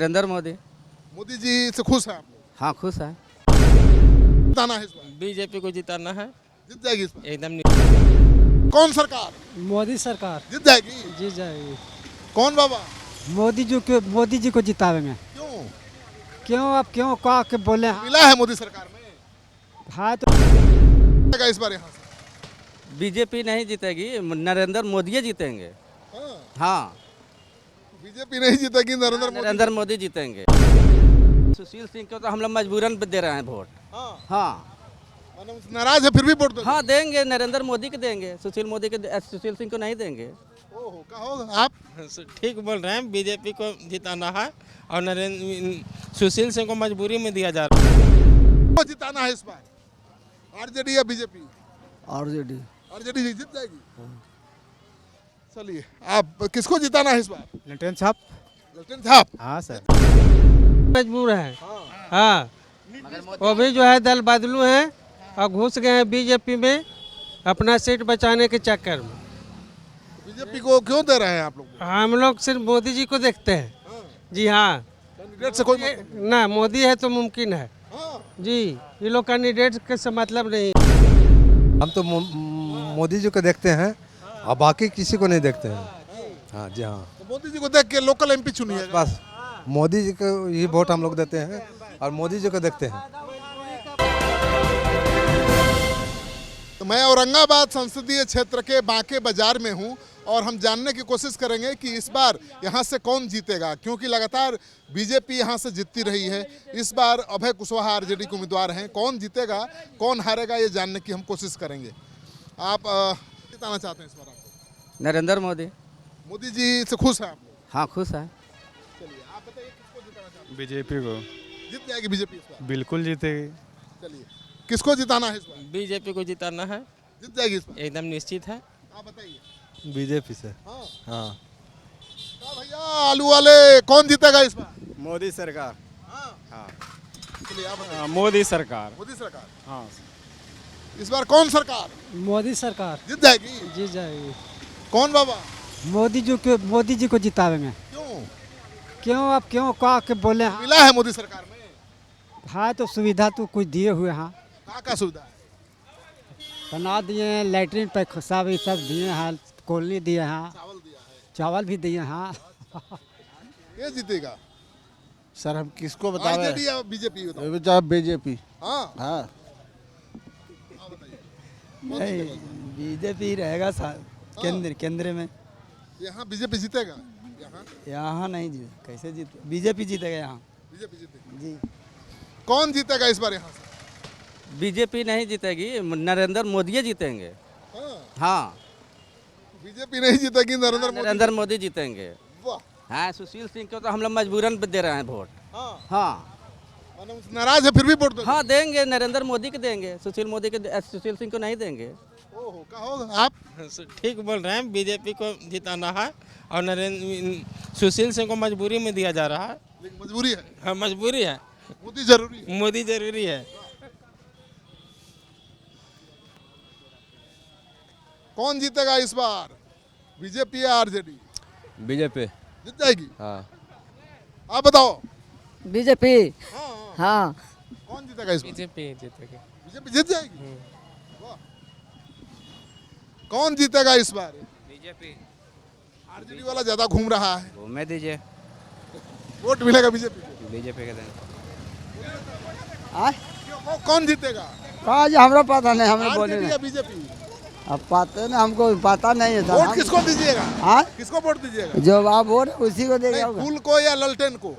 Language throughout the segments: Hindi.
नरेंद्र मोदी। मोदी जी से खुश हैं आप लोग? हाँ खुश है। जिताना है इस बार? बीजेपी को जिताना है जीत जाएगी इस बार? एकदम। कौन सरकार मोदी सरकार जीत जाएगी? जीत जाएगी। कौन बाबा? मोदी जी को जितावेंगे। क्यों क्यों अब क्यों कहा के बोले हाँ मिला है मोदी सरकार में? हाँ तो जाएगा इस बार यहाँ से? बीजेपी नहीं जीतेगी, नरेंद्र मोदी जीतेंगे। हाँ, हाँ बीजेपी नहीं जीतेगी, नरेंद्र मोदी। नरेंद्र मोदी जीतेंगे। सुशील सिंह को तो हम लोग मजबूरन दे रहे हैं वोट। हाँ, हाँ मतलब नाराज है फिर भी वोट दो? हाँ देंगे, नरेंद्र मोदी को देंगे, सुशील सिंह को नहीं देंगे। ओहो, कहो आप? ठीक बोल रहे हैं, बीजेपी को जिताना है और नरेंद्र सुशील सिंह को मजबूरी में दिया जा रहा है। को जिताना है इस बार? आरजेडी या बीजेपी? आरजेडी आरजेडी जीत जाएगी। चलिए, आप किसको जिताना है इस बार? लल्टेन साहब। लल्टेन साहब। हाँ सर। मजबूर है। हाँ वो भी जो है दल बदलू हैं और घुस गए हैं बीजेपी में अपना सीट बचाने के चक्कर में। बीजेपी को क्यों दे रहे हैं आप लोग? हम लोग सिर्फ मोदी जी को देखते हैं। जी हाँ, कैंडिडेट से कोई मतलब? ना मोदी है तो मुमकिन है हाँ, जी, ये लोग कैंडिडेट के से मतलब नहीं। हम तो मोदी जी को देखते हैं और बाकी किसी को नहीं देखते हैं। हाँ जी हाँ, तो मोदी जी को देख के लोकल एमपी चुनिए। बस मोदी जी को ही वोट हम लोग देते हैं और मोदी जी को देखते हैं। तो मैं औरंगाबाद संसदीय क्षेत्र के बांके बाजार में हूं और हम जानने की कोशिश करेंगे कि इस बार यहां से कौन जीतेगा, क्योंकि लगातार बीजेपी यहां से जीतती रही है। इस बार अभय कुशवाहा आरजेडी के उम्मीदवार हैं। कौन जीतेगा कौन हारेगा ये जानने की हम कोशिश करेंगे। आप जिताना चाहते हैं इस बार? आपको नरेंद्र मोदी। मोदी जी से खुश हैं आप लोग? हाँ खुश है। चलिए, आप बताइए किसको जिताना चाहते हैं? बीजेपी को। जीत जाएगी बीजेपी इस बार? बिल्कुल जीतेगी। चलिए, किसको जिताना है इस बार? बीजेपी को जिताना है जीत जाएगी इस बार? एकदम निश्चित है। आप बताइए। बीजेपी से। हाँ हाँ, भैया, आलू वाले कौन जीतेगा इस बार? मोदी सरकार। हाँ, चलिए आप बताइए। मोदी सरकार। मोदी सरकार। हाँ, इस बार कौन सरकार मोदी सरकार जीत जाएगी? जीत जाएगी। कौन बाबा? मोदी जी को जितावेंगे। क्यों क्यों अब क्यों कहा के बोले हाँ मिला है मोदी सरकार में? हाँ तो सुविधा तो कुछ दिए हुए हाँ का सुविधा है? बना दिए हैं, लैट्रिन पैसा भी सब दिए हैं, कॉलोनी दिए हैं, चावल दिया है। चावल भी दिए हैं। ये जीतेगा? सर हम किसको बतावे? आरजेडी या बीजेपी बताओ? बीजेपी। हाँ, हाँ, बीजेपी रहेगा केंद्र में। यहाँ बीजेपी जीतेगा? यहाँ यहाँ नहीं जीत, कैसे जीत, बीजेपी जीतेगा यहाँ। बीजेपी जीतेगी। जी। कौन जीतेगा इस बार यहाँ से? बीजेपी नहीं जीतेगी, नरेंद्र मोदी जीतेंगे। हाँ, हाँ बीजेपी नहीं जीतेगी, नरेंद्र मोदी। नरेंद्र मोदी जीतेंगे। वाह। हाँ सुशील सिंह को तो हम लोग मजबूरन दे रहे हैं वोट। हाँ, हाँ मतलब नाराज है फिर भी वोट दो? हाँ देंगे, नरेंद्र मोदी को देंगे, सुशील सिंह को नहीं देंगे। ओहो, कहो आप? ठीक बोल रहे हैं, बीजेपी को जिताना है और नरेंद्र सुशील सिंह को मजबूरी में दिया जा रहा है। लेकिन मजबूरी है, हाँ मजबूरी है, मोदी जरूरी है। मोदी जरूरी है। कौन जीतेगा इस बार, बीजेपी या आरजेडी? बीजेपी। जीत जाएगी? हाँ, आप बताओ। बीजेपी। हाँ, हाँ कौन जीतेगा इस बार? बीजेपी जीतेगी। बीजेपी जीत जाएगी? वाह। कौन जीतेगा इस बार? बीजेपी। आरजेडी वाला ज्यादा घूम रहा है, घूमने दीजिए, वोट मिलेगा बीजेपी को। बीजेपी के देंगे। कौन जीतेगा, कहा जी हमरा पता नहीं, हमने बोले आरजेडी नहीं। या बीजेपी? अब पता नहीं, हमको पता नहीं है। वोट किसको दीजिएगा? हाँ किसको वोट दीजिएगा? जो आप वोट उसी को नहीं, देगा। फूल को या ललटेन को?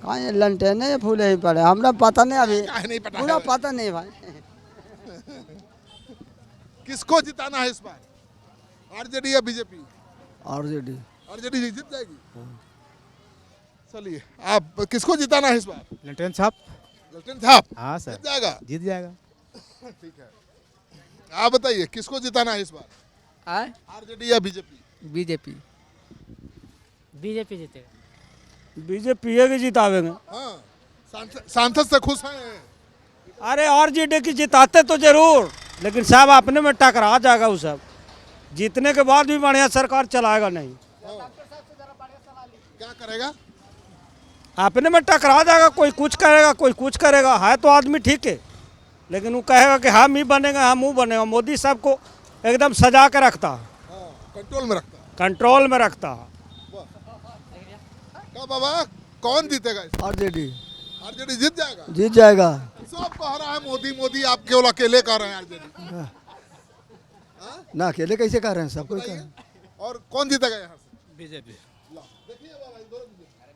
कहाँ ये लंटेन है, फूल ही पड़े, हमरा पता नहीं अभी, काहे नहीं पता पूरा है? पता नहीं भाई। किसको जिताना है इस बार, आरजेडी या बीजेपी? आरजेडी। आरजेडी जीत जाएगी? चलिए, आप किसको जिताना है इस बार? लल्टेन साहब। लल्टेन साहब। हाँ सर, जीत जाएगा? जीत जाएगा। ठीक है, आप बताइए किसको जिताना है इस बार, आरजेडी या बीजेपी? बीजेपी। बीजेपी जीतेगा। बीजेपी के जितावेंगे। हाँ, सांसद से खुश हैं? अरे आरजेडी की जिताते तो जरूर, लेकिन साहब अपने में टकरा जाएगा वो सब, जीतने के बाद भी बढ़िया सरकार चलाएगा नहीं। क्या करेगा? अपने में टकरा जाएगा, कोई कुछ करेगा कोई कुछ करेगा। है तो आदमी ठीक है, लेकिन वो कहेगा कि हम ही बनेगा हम वो बनेगा। मोदी सबको एकदम सजा के रखता है, कंट्रोल में रखता है। कंट्रोल में रखता है। क्या बाबा कौन जीतेगा? आरजेडी आरजेडी जीत जाएगा? जीत जाएगा। सब कह रहा है मोदी मोदी, आप केवल अकेले कह रहे हैं आरजेडी? ना अकेले कैसे कह रहे हैं, सबको कह रहे हैं। और कौन जीतेगा यहाँ से? बीजेपी। देखिए बाबा इधर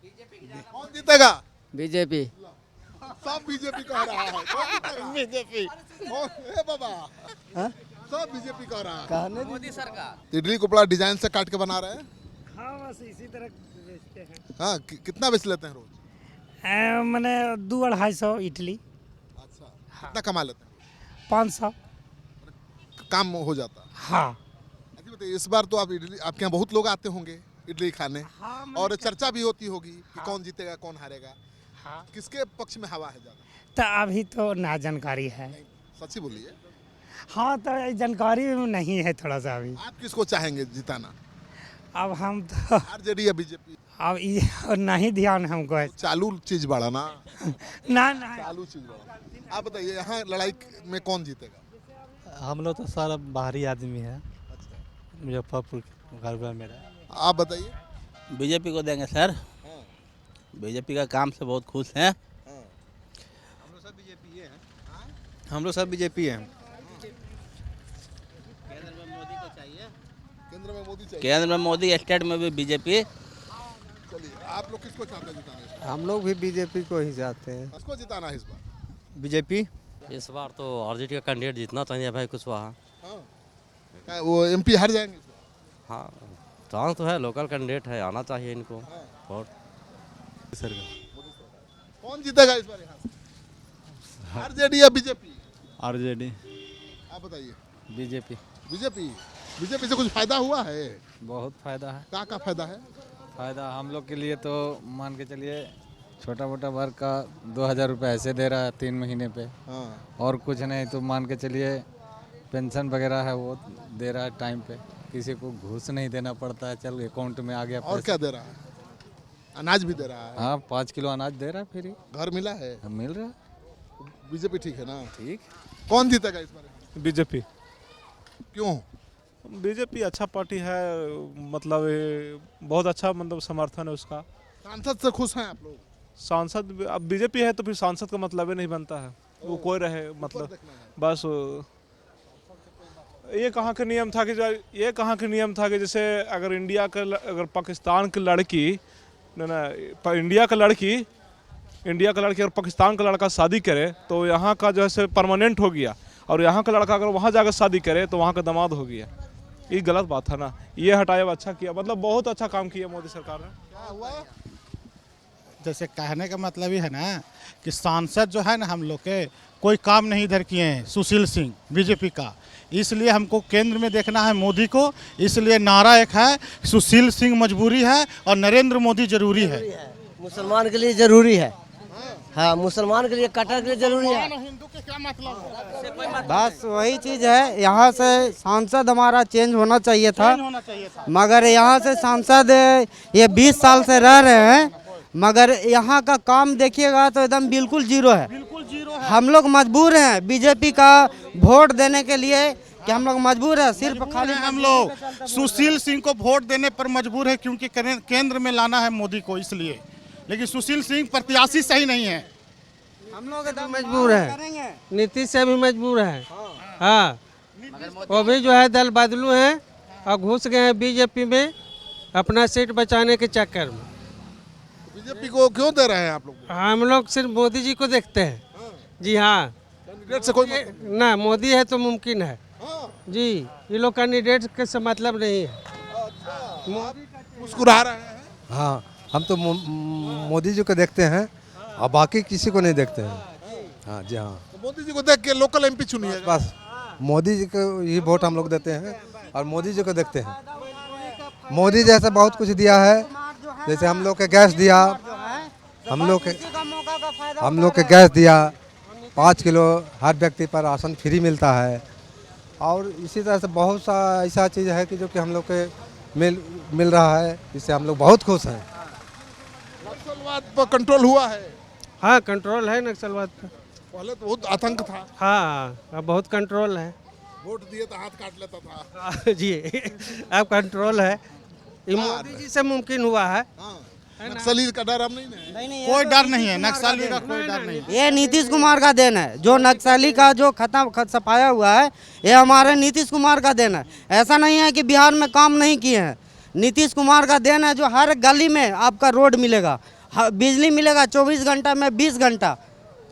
बीजेपी। कौन जीतेगा? बीजेपी। सब बीजेपी कह रहा है। कौन जीतेगा? बीजेपी। ए बाबा सब बीजेपी कह रहा है। कहने मोदी सरकार। तो इडली को बड़ा डिजाइन से काट के बना रहे हैं। हाँ बस इसी तरह बेचते हैं। हाँ कितना बेच लेते हैं रोज? मैंने 200-250 इडली। अच्छा कितना कमा लेते हैं? 500। काम हो जाता है। हाँ। अच्छा बताइए, इस बार तो आप इडली, आपके यहाँ बहुत लोग आते होंगे इडली खाने, और चर्चा भी होती होगी कि कौन जीतेगा कौन हारेगा। हाँ। किसके पक्ष में हवा है ज्यादा? तो अभी तो ना जानकारी है। सच्ची बोलिए। हाँ तो जानकारी नहीं है थोड़ा सा अभी। आप किसको चाहेंगे जिताना? अब हम तो आरजेडी या बीजेपी? अब ये नहीं ध्यान हमको है। चालू चीज बड़ा ना। ना चालू चीज बड़ा। आप बताइए यहाँ लड़ाई में कौन जीतेगा? हम लोग तो सारा बाहरी आदमी है, मुजफ्फरपुर घर पर मेरा। आप बताइए। बीजेपी को देंगे सर। बीजेपी का काम से बहुत खुश हैं। हम लोग सब बीजेपी हैं। हम लोग सब बीजेपी हैं। केंद्र में मोदी को चाहिए। केंद्र में मोदी चाहिए। केंद्र में मोदी, स्टेट में भी बीजेपी। चलिए आप लोग किसको चाहते हैं जिताने? हम लोग भी बीजेपी को ही चाहते हैं। किसको जिताना है इस बार? बीजेपी। इस बार तो आरजेडी का कैंडिडेट जीतना चाहिए भाई कुशवाहा। हाँ। वो एमपी हार जाएंगे इस बार? हाँ चांस तो है, लोकल कैंडिडेट है, आना चाहिए इनको। और कौन जीतेगा इस बार यहाँ से? आरजेडी या बीजेपी? आरजेडी। आप बताइए। बीजेपी। बीजेपी। बीजेपी से कुछ फायदा हुआ है? बहुत फायदा है। क्या फायदा है? फायदा हम लोग के लिए तो मान के चलिए, छोटा मोटा वर्ग का 2000 रुपये ऐसे दे रहा है 3 महीने पे। हाँ। और कुछ नहीं तो मान के चलिए पेंशन वगैरह है वो दे रहा है टाइम पे, किसी को घूस नहीं देना पड़ता है, चल अकाउंट में आ गया और पैसा। क्या दे रहा है? अनाज भी दे रहा है। हाँ 5 किलो अनाज दे रहा है फ्री। घर मिला है? मिल रहा है। बीजेपी ठीक है ना? ठीक। कौन जीतेगा इस बार? बीजेपी। क्यों? बीजेपी अच्छा पार्टी है, मतलब बहुत अच्छा, मतलब समर्थन है उसका। सांसद से खुश हैं आप लोग? सांसद अब बीजेपी है तो फिर सांसद का मतलब ही नहीं बनता है, वो कोई रहे मतलब बस। ये कहाँ का नियम था कि जैसे अगर अगर पाकिस्तान की लड़की इंडिया का लड़की और पाकिस्तान का लड़का शादी करे तो यहाँ का जो है परमानेंट हो गया, और यहाँ का लड़का अगर वहाँ जाकर शादी करे तो वहाँ का दामाद हो गया। ये गलत बात है ना, ये हटाया, अच्छा किया, मतलब बहुत अच्छा काम किया मोदी सरकार ने। क्या हुआ? जैसे कहने का मतलब ही है ना कि सांसद जो है ना हम लोग के कोई काम नहीं इधर किए हैं। सुशील सिंह बीजेपी का, इसलिए हमको केंद्र में देखना है मोदी को। इसलिए नारा एक है, सुशील सिंह मजबूरी है और नरेंद्र मोदी जरूरी है। मुसलमान के लिए जरूरी है। हाँ मुसलमान के लिए, कट्टर के लिए जरूरी है। हिंदू के क्या मतलब? बस वही चीज़ है, यहाँ से सांसद हमारा चेंज होना चाहिए था, होना चाहिए था। मगर यहाँ से सांसद ये 20 साल से रह रहे हैं, मगर यहाँ का काम देखिएगा तो एकदम बिल्कुल जीरो है। बिल्कुल जीरो है। हम लोग मजबूर हैं बीजेपी का वोट देने के लिए, कि हम लोग मजबूर हैं, सिर्फ खाली हम लोग सुशील सिंह को वोट देने पर मजबूर है, क्योंकि केंद्र में लाना है मोदी को इसलिए। लेकिन सुशील सिंह प्रत्याशी सही नहीं है। हम लोग एकदम मजबूर हैं, नीतीश से भी मजबूर हैं। हाँ वो भी जो है दल बदलू हैं और घुस गए हैं बीजेपी में अपना सीट बचाने के चक्कर में। बीजेपी को क्यों दे रहे हैं आप लोग? हम लोग सिर्फ मोदी जी को देखते हैं। जी हाँ, कैंडिडेट से कोई मतलब? ना मोदी है तो मुमकिन है जी, ये लोग कैंडिडेट के से मतलब नहीं है। मुस्कुरा रहे हैं। हाँ हम तो मोदी जी को देखते हैं और बाकी किसी को नहीं देखते हैं। हाँ जी हाँ, तो मोदी जी को देख के लोकल एमपी चुनिए। बस मोदी जी को ही वोट हम लोग देते हैं और मोदी जी को देखते हैं। मोदी जैसे बहुत कुछ दिया है, जैसे हम लोग के गैस दिया, हम लोग के गैस दिया, 5 किलो हर व्यक्ति पर राशन फ्री मिलता है। और इसी तरह से बहुत सा ऐसा चीज़ है कि जो कि हम लोग के मिल रहा है, जिससे हम लोग बहुत खुश हैं। नक्सलवाद पर कंट्रोल हुआ है? हाँ कंट्रोल है नक्सलवाद पर। पहले तो बहुत आतंक था, हाँ अब बहुत कंट्रोल है। वोट दिए तो हाथ काट लेता था। हाँ, जी अब कंट्रोल है, ये मोदी जी से मुमकिन हुआ है। नक्सली का डर अब नहीं है। कोई डर नहीं है, नक्सली का कोई डर नहीं है। ये नीतीश कुमार का देन है, जो नक्सली का जो खत्म सफाया हुआ है ये हमारे नीतीश कुमार का देन है। ऐसा नहीं है कि बिहार में काम नहीं किए हैं, नीतीश कुमार का देन है। जो हर गली में आपका रोड मिलेगा, बिजली मिलेगा 24 घंटा में 20 घंटा,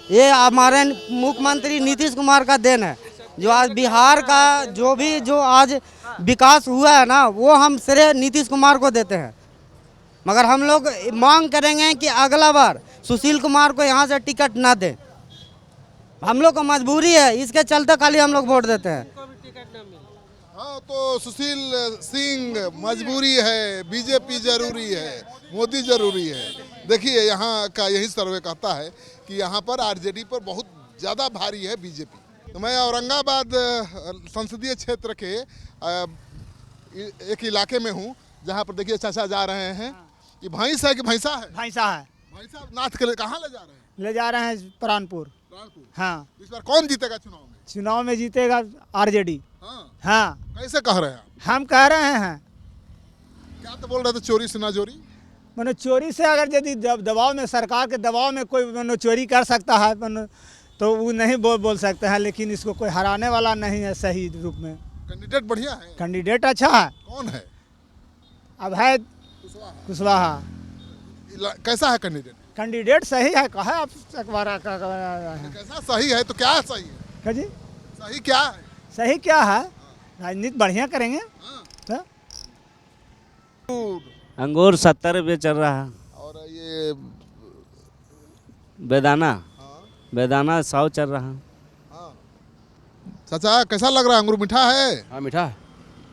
ये हमारे मुख्यमंत्री नीतीश कुमार का देन है। जो आज बिहार का जो आज विकास हुआ है ना, वो हम श्रेय नीतीश कुमार को देते हैं। मगर हम लोग मांग करेंगे कि अगला बार सुशील कुमार को यहाँ से टिकट ना दें। हम लोग को मजबूरी है, इसके चलते खाली हम लोग वोट देते हैं। हाँ, तो सुशील सिंह मजबूरी है, बीजेपी जरूरी है, मोदी जरूरी है। देखिए यहाँ का यही सर्वे कहता है कि यहाँ पर आरजेडी पर बहुत ज़्यादा भारी है बीजेपी। तो मैं औरंगाबाद संसदीय क्षेत्र के एक इलाके में हूँ जहाँ पर देखिए चाचा जा रहे हैं। ये भैंस है कि भैंसा है? भैंसा है। भैंसा नाथ के लिए कहाँ ले जा रहे हैं? ले जा रहे हैं प्राणपुर। हाँ इस बार कौन जीतेगा चुनाव में? चुनाव में जीतेगा आरजेडी। हाँ कैसे कह रहे हैं आप? हम कह रहे हैं। क्या तो बोल रहे थे, चोरी से ना चोरी? मनो चोरी से अगर यदि दबाव में, सरकार के दबाव में कोई मनो चोरी कर सकता है मनो, तो वो नहीं बोल सकते हैं, लेकिन इसको कोई हराने वाला नहीं है सही रूप में। कैंडिडेट बढ़िया है? कैंडिडेट अच्छा है। कौन है? अब है कुशवाहा। कैसा है कैंडिडेट? कैंडिडेट सही है, कहा आप अखबार कैसा सही है तो क्या सही है जी? सही क्या है? सही क्या है, राजनीति बढ़िया करेंगे। अंगूर 70 रुपये चल रहा है, और ये बेदाना 100 चल रहा है। चाचा कैसा लग रहा है, अंगूर मीठा है? हाँ मीठा है।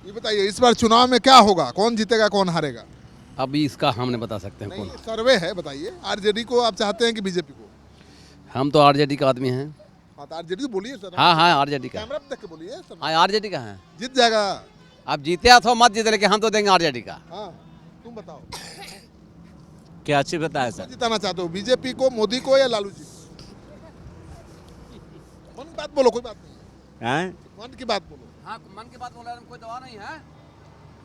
ये बताइए इस बार चुनाव में क्या होगा, कौन जीतेगा कौन हारेगा? अभी इसका हम नहीं बता सकते हैं नहीं, कौन। सर्वे है, बताइए आरजेडी को आप चाहते हैं कि बीजेपी को? हम तो आरजेडी का आदमी हैं। हाँ तो आरजेडी तो बोलिए सर। हाँ हाँ आरजेडी का। कैमरा पे देख के बोलिए सर। हाँ आरजेडी का है। जीत जाएगा। आप जीते अथवा मत जीते, लेकिन हम तो देंगे आरजेडी का। हाँ तुम बताओ क्या अच्छी बताया कौन सर? जिताना चाहते हो, बीजेपी को, मोदी को या लालू जी? मन की बात बोलो, कोई बात नहीं, हैं? मन की बात बोलो। हाँ मन की बात बोल रहे हैं, कोई दवा नहीं है।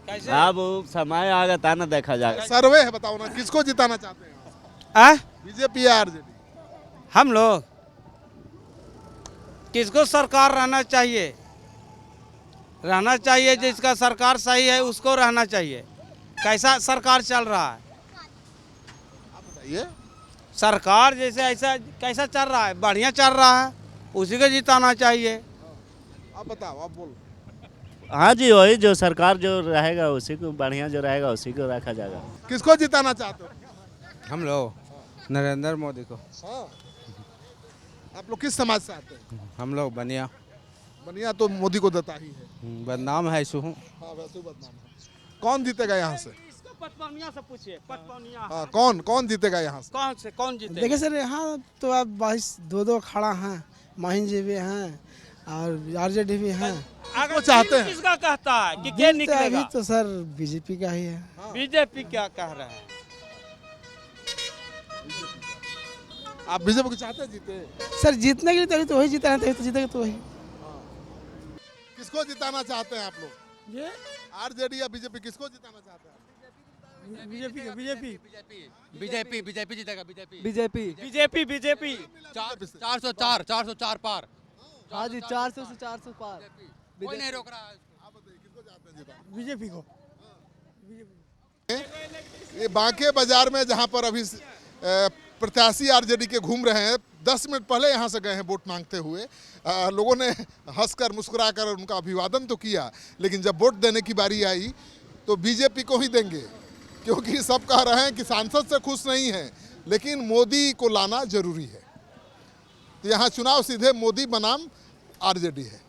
अब समय आएगा ता ना देखा जाएगा। सर्वे है, बताओ ना किसको जिताना चाहते हैं, बीजेपी या आरजेडी? हम लोग किसको सरकार रहना चाहिए जिसका सरकार सही है उसको रहना चाहिए। कैसा सरकार चल रहा है, आप बताइए। सरकार जैसे ऐसा कैसा चल रहा है, बढ़िया चल रहा है, उसी को जिताना चाहिए। आप बताओ, आप बोलो। हाँ जी, वही जो सरकार जो रहेगा उसी को, बढ़िया जो रहेगा उसी को रखा जाएगा। किसको जिताना चाहते हो? हम लोग नरेंद्र मोदी को। हाँ। आप लोग किस समाज से आते हैं? हम लोग बनिया। बनिया तो मोदी को देता ही है। बदनाम है इसू। हाँ वैसे ही बदनाम है। कौन जीतेगा यहाँ से? पचपनिया से पूछिए, पचपनिया। हाँ कौन जीतेगा यहाँ से? कौन जीते? देखिए सर, यहाँ तो आप 22 खड़ा हैं, माहिन जी भी हैं और आरजेडी भी हैं। वो चाहते हैं किसका कहता है कि क्या निकलेगा? अभी तो सर बीजेपी का ही है। बीजेपी क्या कह रहा है? आप बीजेपी को चाहते हैं जीते? सर जीतने के लिए तभी तो वही जीता है, तभी तो जीतेगा तो वही। किसको जिताना चाहते हैं आप लोग? ये आरजेडी या बीजेपी, किसको जिताना चाहते हैं? बीजेपी जीतेगा। बीजेपी 404 पार। हाँ जी, 400 से 400 पार। कोई नहीं रोक रहा है। आप बताइए किसको चाहते हैं जिताना? बीजेपी को। ये बांके बाजार में जहाँ पर अभी प्रत्याशी आरजेडी के घूम रहे हैं, 10 मिनट पहले यहाँ से गए हैं वोट मांगते हुए। लोगों ने हंसकर मुस्कुराकर उनका अभिवादन तो किया, लेकिन जब वोट देने की बारी आई तो बीजेपी को ही देंगे, क्योंकि सब कह रहे हैं कि सांसद से खुश नहीं है, लेकिन मोदी को लाना जरूरी है। तो यहाँ चुनाव सीधे मोदी बनाम आरजेडी है।